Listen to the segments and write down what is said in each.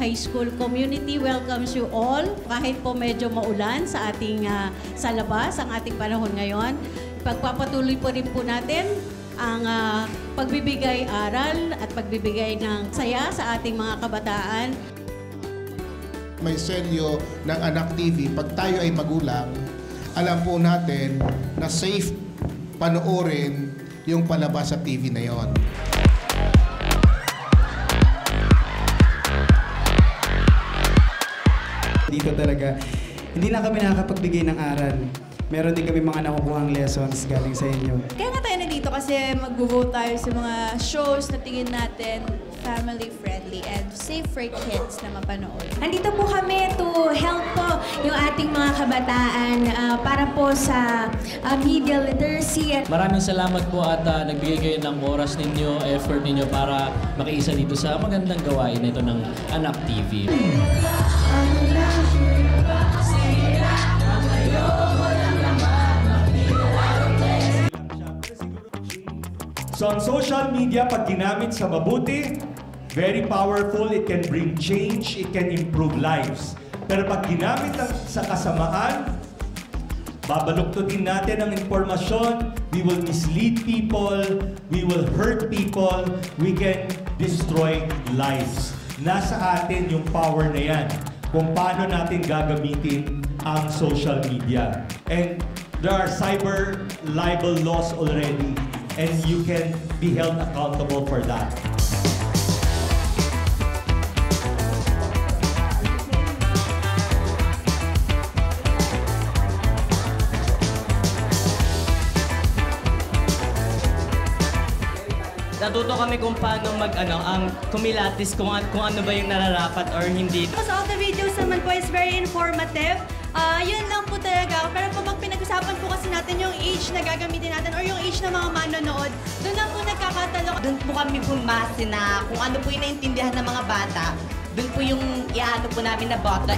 High School community welcomes you all. Kahit po medyo maulan sa ating sa labas, ang ating panahon ngayon, pagpapatuloy po rin po natin ang pagbibigay aral at pagbibigay ng saya sa ating mga kabataan. May selyo ng Anak TV, pag tayo ay magulang, alam po natin na safe panoorin yung palabas sa TV na yon. Dito talaga, hindi na kami nakakapagbigay ng aral. Meron din kami mga nakukuhang lessons galing sa inyo. Kaya nga tayo nandito kasi mag-vote tayo sa mga shows na tingin natin family-friendly and safe for kids na mapanood. Nandito po kami to help po yung ating mga kabataan para po sa media literacy. Maraming salamat po at nagbigay kayo ng oras ninyo, effort ninyo para makiisa dito sa magandang gawain ito ng Anak TV. So ang social media, pag ginamit sa mabuti, very powerful, it can bring change, it can improve lives. Pero pag ginamit sa kasamaan, babaluktutin natin ang impormasyon, we will mislead people, we will hurt people, we can destroy lives. Nasa atin yung power na yan, kung paano natin gagamitin ang social media. And there are cyber libel laws already, and you can be held accountable for that. Natuto kami kung paano kumilatis kung ano ba yung nararapat or hindi. Most of the videos naman po is very informative. Yun lang po talaga. Pero pag pinag-usapan po kasi natin yung age na gagamitin natin or yung age ng mga manonood, doon lang po nagkakatalo. Doon po kami bumase na kung ano po yung naintindihan ng mga bata, doon po yung iaano po namin na bota.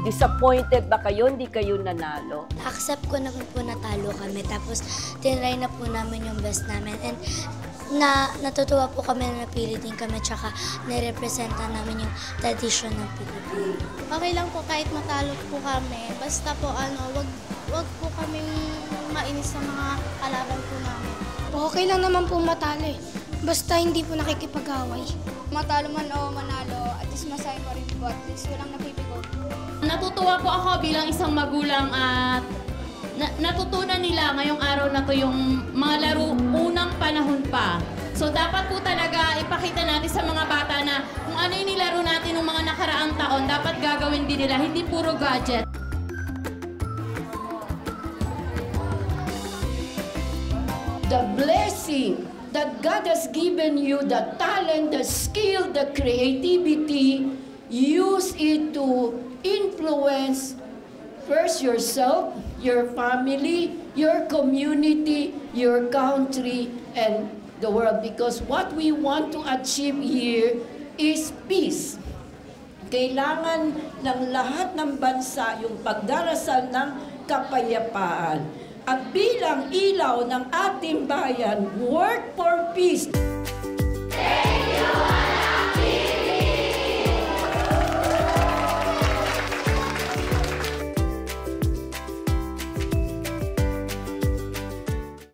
Disappointed ba kayo? Hindi kayo nanalo? Accept ko na po natalo kami. Tapos, tinry na po namin yung best namin. And natutuwa po kami na napili din kami. Tsaka, nirepresenta namin yung tradisyon ng Pilipino. Okay lang po kahit matalo po kami. Basta po wag po kaming mainis sa mga kalaban po namin. Okay lang naman po matalo eh. Basta hindi po nakikipag-away. Matalo man o manalo, at least masaya mo rin po. At least walang napipigo. Natutuwa po ako bilang isang magulang at natutunan nila ngayong araw na to yung mga laro unang panahon pa. So dapat po talaga ipakita natin sa mga bata na kung ano yung nilaro natin ng mga nakaraang taon, dapat gagawin din nila, hindi puro gadget. The blessing that God has given you, the talent, the skill, the creativity, use it to influence first yourself, your family, your community, your country, and the world. Because what we want to achieve here is peace. Kailangan ng lahat ng bansa yung pagdarasal ng kapayapaan. At bilang ilaw ng ating bayan, work for peace.